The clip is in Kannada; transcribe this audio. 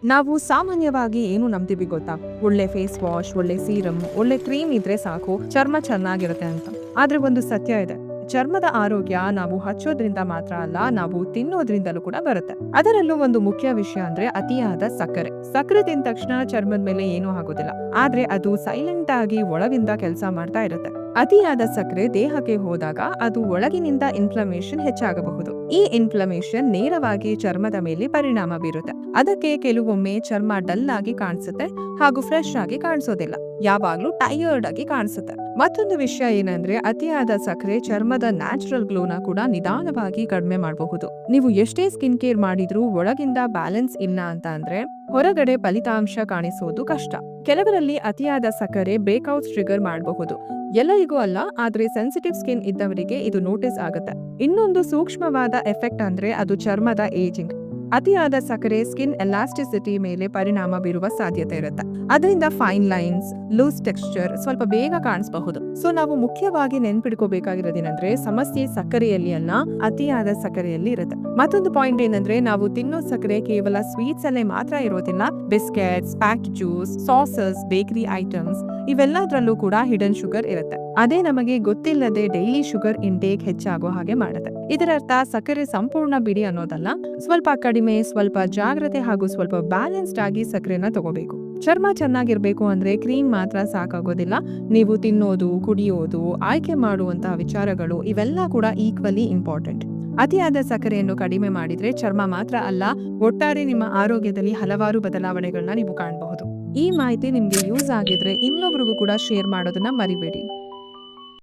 ನಾವು ಸಾಮಾನ್ಯವಾಗಿ ಏನು ನಂಬ್ತೀವಿ ಗೊತ್ತಾ? ಒಳ್ಳೆ ಫೇಸ್ ವಾಶ್, ಒಳ್ಳೆ ಸೀರಮ್, ಒಳ್ಳೆ ಕ್ರೀಮ್ ಇದ್ರೆ ಸಾಕು ಚರ್ಮ ಚೆನ್ನಾಗಿರುತ್ತೆ ಅಂತ. ಆದ್ರೆ ಒಂದು ಸತ್ಯ ಇದೆ. ಚರ್ಮದ ಆರೋಗ್ಯ ನಾವು ಹಚ್ಚೋದ್ರಿಂದ ಮಾತ್ರ ಅಲ್ಲ, ನಾವು ತಿನ್ನೋದ್ರಿಂದಲೂ ಕೂಡ ಬರುತ್ತೆ. ಅದರಲ್ಲೂ ಒಂದು ಮುಖ್ಯ ವಿಷಯ ಅಂದ್ರೆ ಅತಿಯಾದ ಸಕ್ಕರೆ. ಸಕ್ಕರೆ ತಿಂದ ತಕ್ಷಣ ಚರ್ಮದ ಮೇಲೆ ಏನೂ ಆಗೋದಿಲ್ಲ. ಆದ್ರೆ ಅದು ಸೈಲೆಂಟ್ ಆಗಿ ಒಳಗಿಂದ ಕೆಲಸ ಮಾಡ್ತಾ ಇರುತ್ತೆ. ಅತಿಯಾದ ಸಕ್ಕರೆ ದೇಹಕ್ಕೆ ಹೋದಾಗ ಅದು ಒಳಗಿನಿಂದ ಇನ್ಫ್ಲಮೇಷನ್ ಹೆಚ್ಚಾಗಬಹುದು. ಈ ಇನ್ಫ್ಲಮೇಷನ್ ನೇರವಾಗಿ ಚರ್ಮದ ಮೇಲೆ ಪರಿಣಾಮ ಬೀರುತ್ತೆ. ಅದಕ್ಕೆ ಕೆಲವೊಮ್ಮೆ ಚರ್ಮ ಡಲ್ ಆಗಿ ಕಾಣಿಸುತ್ತೆ ಹಾಗೂ ಫ್ರೆಶ್ ಆಗಿ ಕಾಣಿಸೋದಿಲ್ಲ. ಯಾವಾಗ್ಲೂ ಟೈರ್ಡ್ ಆಗಿ ಕಾಣಿಸುತ್ತೆ. ಮತ್ತೊಂದು ವಿಷಯ ಏನಂದ್ರೆ ಅತಿಯಾದ ಸಕ್ಕರೆ ಚರ್ಮದ ನ್ಯಾಚುರಲ್ ಗ್ಲೋನ ಕೂಡ ನಿಧಾನವಾಗಿ ಕಡಿಮೆ ಮಾಡಬಹುದು. ನೀವು ಎಷ್ಟೇ ಸ್ಕಿನ್ ಕೇರ್ ಮಾಡಿದ್ರೂ ಒಳಗಿಂದ ಬ್ಯಾಲೆನ್ಸ್ ಇಲ್ಲ ಅಂತ ಅಂದ್ರೆ ಹೊರಗಡೆ ಫಲಿತಾಂಶ ಕಾಣಿಸೋದು ಕಷ್ಟ. ಕೆಲವರಲ್ಲಿ ಅತಿಯಾದ ಸಕ್ಕರೆ ಬ್ರೇಕ್ಔಟ್ ಟ್ರಿಗರ್ ಮಾಡಬಹುದು. ಎಲ್ಲರಿಗೂ ಅಲ್ಲ, ಆದ್ರೆ ಸೆನ್ಸಿಟಿವ್ ಸ್ಕಿನ್ ಇದ್ದವರಿಗೆ ಇದು ನೋಟಿಸ್ ಆಗುತ್ತೆ. ಇನ್ನೊಂದು ಸೂಕ್ಷ್ಮವಾದ ಎಫೆಕ್ಟ್ ಅಂದ್ರೆ ಅದು ಚರ್ಮದ ಏಜಿಂಗ್. ಅತಿಯಾದ ಸಕ್ಕರೆ ಸ್ಕಿನ್ ಎಲಾಸ್ಟಿಸಿಟಿ ಮೇಲೆ ಪರಿಣಾಮ ಬೀರುವ ಸಾಧ್ಯತೆ ಇರುತ್ತೆ. ಅದರಿಂದ ಫೈನ್ ಲೈನ್ಸ್, ಲೂಸ್ ಟೆಕ್ಸ್ಚರ್ ಸ್ವಲ್ಪ ಬೇಗ ಕಾಣಿಸಬಹುದು. ಸೊ ನಾವು ಮುಖ್ಯವಾಗಿ ನೆನ್ಪಿಡ್ಕೋಬೇಕಾಗಿರೋದೇನಂದ್ರೆ ಸಮಸ್ಯೆ ಸಕ್ಕರೆಯಲ್ಲಿ ಅಲ್ಲ, ಅತಿಯಾದ ಸಕ್ಕರೆಯಲ್ಲಿ ಇರುತ್ತೆ. ಮತ್ತೊಂದು ಪಾಯಿಂಟ್ ಏನಂದ್ರೆ ನಾವು ತಿನ್ನೋ ಸಕ್ಕರೆ ಕೇವಲ ಸ್ವೀಟ್ಸ್ ಅಲ್ಲೇ ಮಾತ್ರ ಇರೋದಿಲ್ಲ. Biscuits, packed juice, sauces, bakery items ಇವೆಲ್ಲದರಲ್ಲೂ ಕೂಡ ಹಿಡನ್ ಶುಗರ್ ಇರುತ್ತೆ. ಅದೇ ನಮಗೆ ಗೊತ್ತಿಲ್ಲದೆ ಡೈಲಿ ಶುಗರ್ ಇಂಟೇಕ್ ಹೆಚ್ಚಾಗೋ ಹಾಗೆ ಮಾಡುತ್ತೆ. ಇದರರ್ಥ ಸಕ್ಕರೆ ಸಂಪೂರ್ಣ ಬಿಡಿ ಅನ್ನೋದಲ್ಲ. ಸ್ವಲ್ಪ ಕಡಿಮೆ, ಸ್ವಲ್ಪ ಜಾಗ್ರತೆ ಹಾಗೂ ಸ್ವಲ್ಪ ಬ್ಯಾಲೆನ್ಸ್ಡ್ ಆಗಿ ಸಕ್ಕರೆನ ತಗೋಬೇಕು. ಚರ್ಮ ಚೆನ್ನಾಗಿರ್ಬೇಕು ಅಂದ್ರೆ ಕ್ರೀಮ್ ಮಾತ್ರ ಸಾಕಾಗೋದಿಲ್ಲ. ನೀವು ತಿನ್ನೋದು, ಕುಡಿಯೋದು, ಆಯ್ಕೆ ಮಾಡುವಂತಹ ವಿಚಾರಗಳು ಇವೆಲ್ಲ ಕೂಡ ಈಕ್ವಲಿ ಇಂಪಾರ್ಟೆಂಟ್. ಅತಿಯಾದ ಸಕ್ಕರೆಯನ್ನು ಕಡಿಮೆ ಮಾಡಿದ್ರೆ ಚರ್ಮ ಮಾತ್ರ ಅಲ್ಲ, ಒಟ್ಟಾರೆ ನಿಮ್ಮ ಆರೋಗ್ಯದಲ್ಲಿ ಹಲವಾರು ಬದಲಾವಣೆಗಳನ್ನ ನೀವು ಕಾಣಬಹುದು. ಈ ಮಾಹಿತಿ ನಿಮ್ಗೆ ಯೂಸ್ ಆಗಿದ್ರೆ ಇನ್ನೊಬ್ರಿಗೂ ಕೂಡ ಶೇರ್ ಮಾಡೋದನ್ನ ಮರಿಬೇಡಿ.